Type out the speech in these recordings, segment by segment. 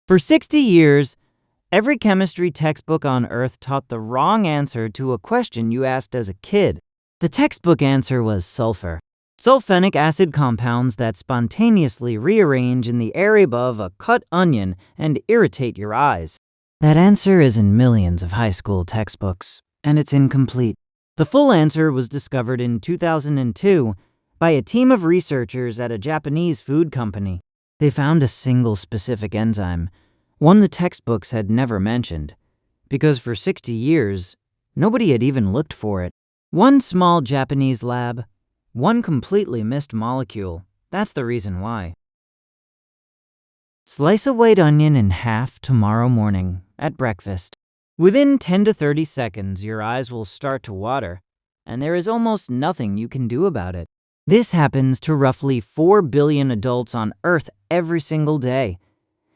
For 60 years, every chemistry textbook on Earth taught the wrong answer to a question you asked as a kid. The textbook answer was sulfur. Sulfenic acid compounds that spontaneously rearrange in the area above a cut onion and irritate your eyes. That answer is in millions of high school textbooks, and it's incomplete. The full answer was discovered in 2002 by a team of researchers at a Japanese food company. They found a single specific enzyme, one the textbooks had never mentioned, because for 60 years, nobody had even looked for it. One small Japanese lab, one completely missed molecule. That's the reason why. Slice a white onion in half tomorrow morning at breakfast. Within 10 to 30 seconds, your eyes will start to water, and there is almost nothing you can do about it. This happens to roughly 4 billion adults on Earth every single day.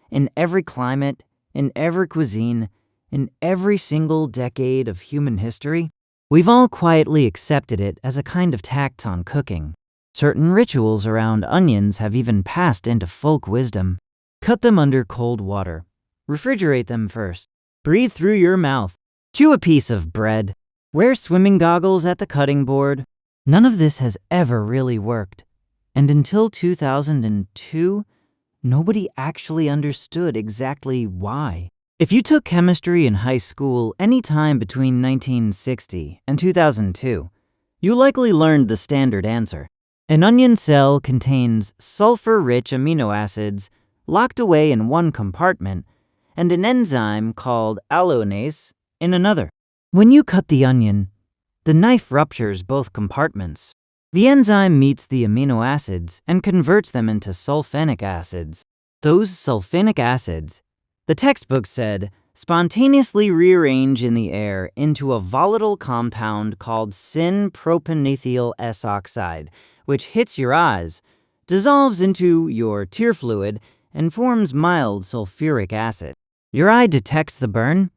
In every climate, in every cuisine, in every single decade of human history, we've all quietly accepted it as a kind of tact on cooking. Certain rituals around onions have even passed into folk wisdom. Cut them under cold water. Refrigerate them first. Breathe through your mouth. Chew a piece of bread. Wear swimming goggles at the cutting board. None of this has ever really worked. And until 2002, nobody actually understood exactly why. If you took chemistry in high school any time between 1960 and 2002, you likely learned the standard answer. An onion cell contains sulfur-rich amino acids locked away in one compartment and an enzyme called allogenase in another. When you cut the onion, the knife ruptures both compartments. The enzyme meets the amino acids and converts them into sulfenic acids. Those sulfenic acids, the textbook said, spontaneously rearrange in the air into a volatile compound called syn-propanethyl S-oxide, which hits your eyes, dissolves into your tear fluid, and forms mild sulfuric acid. Your eye detects the burn,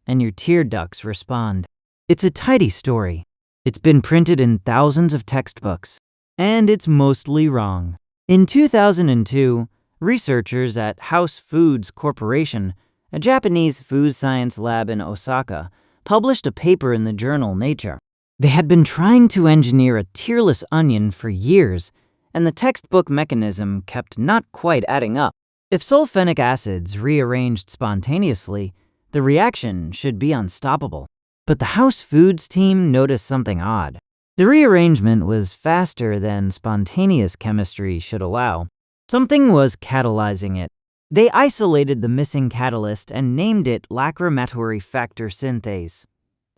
and your tear ducts respond. It's a tidy story. It's been printed in thousands of textbooks, and it's mostly wrong. In 2002, researchers at House Foods Corporation, a Japanese food science lab in Osaka, published a paper in the journal Nature. They had been trying to engineer a tearless onion for years, and the textbook mechanism kept not quite adding up. If sulfenic acids rearranged spontaneously, the reaction should be unstoppable. But the House Foods team noticed something odd. The rearrangement was faster than spontaneous chemistry should allow. Something was catalyzing it. They isolated the missing catalyst and named it lachrymatory-factor synthase,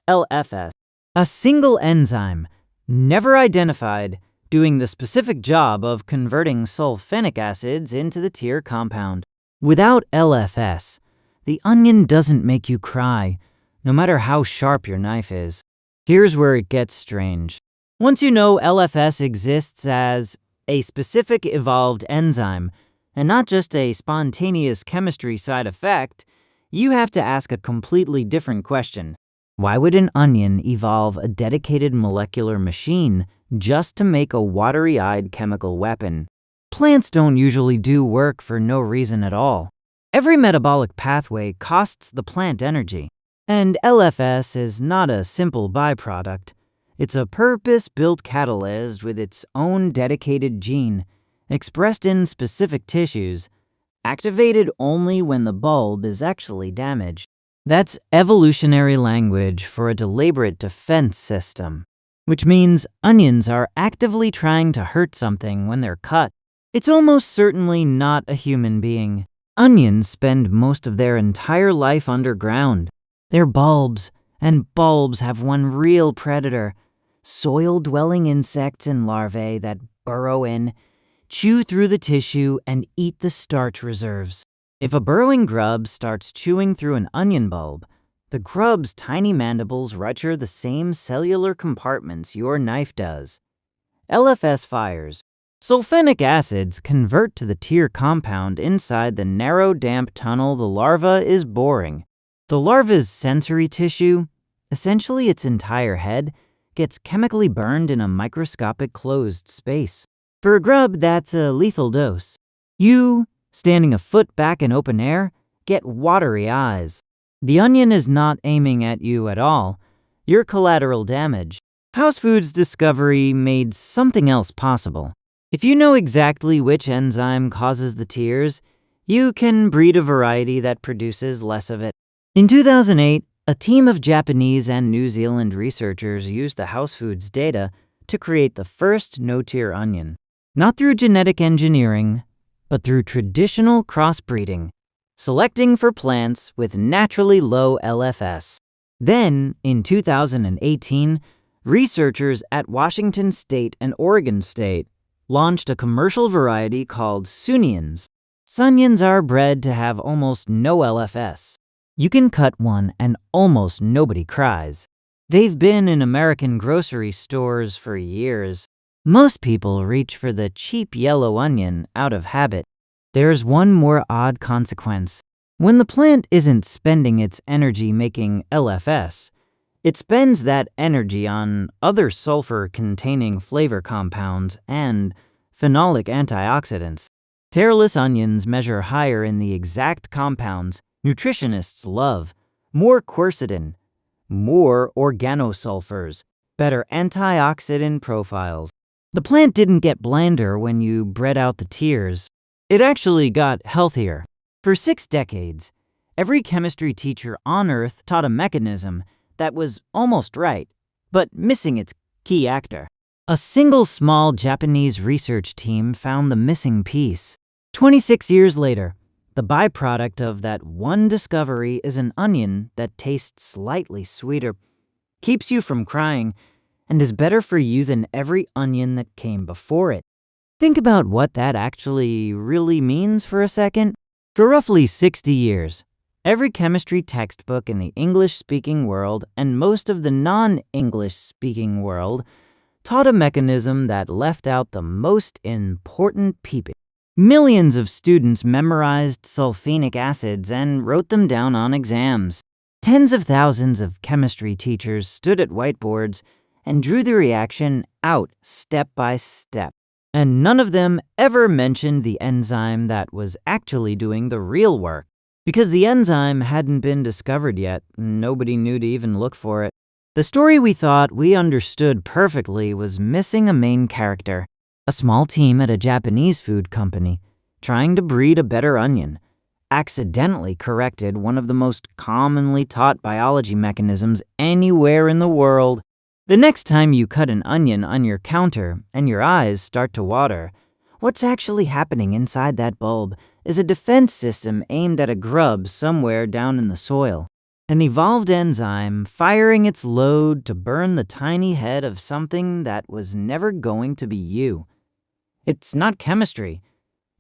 LFS. A single enzyme, never identified, doing the specific job of converting sulfenic acids into the tear compound. Without LFS, the onion doesn't make you cry, no matter how sharp your knife is. Here's where it gets strange. Once you know LFS exists as a specific evolved enzyme, and not just a spontaneous chemistry side effect, you have to ask a completely different question. Why would an onion evolve a dedicated molecular machine just to make a watery-eyed chemical weapon? Plants don't usually do work for no reason at all. Every metabolic pathway costs the plant energy, and LFS is not a simple byproduct. It's a purpose-built catalyst with its own dedicated gene, expressed in specific tissues, activated only when the bulb is actually damaged. That's evolutionary language for a deliberate defense system, which means onions are actively trying to hurt something when they're cut. It's almost certainly not a human being. Onions spend most of their entire life underground. They're bulbs, and bulbs have one real predator: soil-dwelling insects and larvae that burrow in, chew through the tissue, and eat the starch reserves. If a burrowing grub starts chewing through an onion bulb, the grub's tiny mandibles rupture the same cellular compartments your knife does. LFS fires. Sulfenic acids convert to the tear compound inside the narrow, damp tunnel the larva is boring. The larva's sensory tissue, essentially its entire head, gets chemically burned in a microscopic closed space. For a grub, that's a lethal dose. You, standing a foot back in open air, get watery eyes. The onion is not aiming at you at all. You're collateral damage. House Food's discovery made something else possible. If you know exactly which enzyme causes the tears, you can breed a variety that produces less of it. In 2008, a team of Japanese and New Zealand researchers used the House Foods data to create the first no-tear onion. Not through genetic engineering, but through traditional crossbreeding, selecting for plants with naturally low LFS. Then, in 2018, researchers at Washington State and Oregon State launched a commercial variety called Sunions. Sunions are bred to have almost no LFS. You can cut one and almost nobody cries. They've been in American grocery stores for years. Most people reach for the cheap yellow onion out of habit. There's one more odd consequence. When the plant isn't spending its energy making LFS, it spends that energy on other sulfur-containing flavor compounds and phenolic antioxidants. Tearless onions measure higher in the exact compounds nutritionists love: more quercetin, more organosulfurs, better antioxidant profiles. The plant didn't get blander when you bred out the tears. It actually got healthier. For 6 decades, every chemistry teacher on Earth taught a mechanism that was almost right, but missing its key actor. A single small Japanese research team found the missing piece. 26 years later, the byproduct of that one discovery is an onion that tastes slightly sweeter, keeps you from crying, and is better for you than every onion that came before it. Think about what that actually really means for a second. For roughly 60 years, every chemistry textbook in the English-speaking world and most of the non-English-speaking world taught a mechanism that left out the most important people. Millions of students memorized sulfenic acids and wrote them down on exams. Tens of thousands of chemistry teachers stood at whiteboards and drew the reaction out step by step. And none of them ever mentioned the enzyme that was actually doing the real work. Because the enzyme hadn't been discovered yet, nobody knew to even look for it. The story we thought we understood perfectly was missing a main character. A small team at a Japanese food company, trying to breed a better onion, accidentally corrected one of the most commonly taught biology mechanisms anywhere in the world. The next time you cut an onion on your counter and your eyes start to water, what's actually happening inside that bulb is a defense system aimed at a grub somewhere down in the soil. An evolved enzyme firing its load to burn the tiny head of something that was never going to be you. It's not chemistry,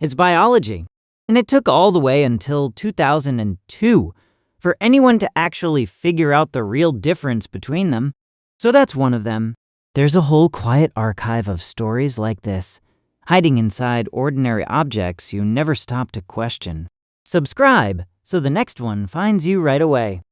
it's biology. And it took all the way until 2002 for anyone to actually figure out the real difference between them. So that's one of them. There's a whole quiet archive of stories like this, hiding inside ordinary objects you never stop to question. Subscribe so the next one finds you right away.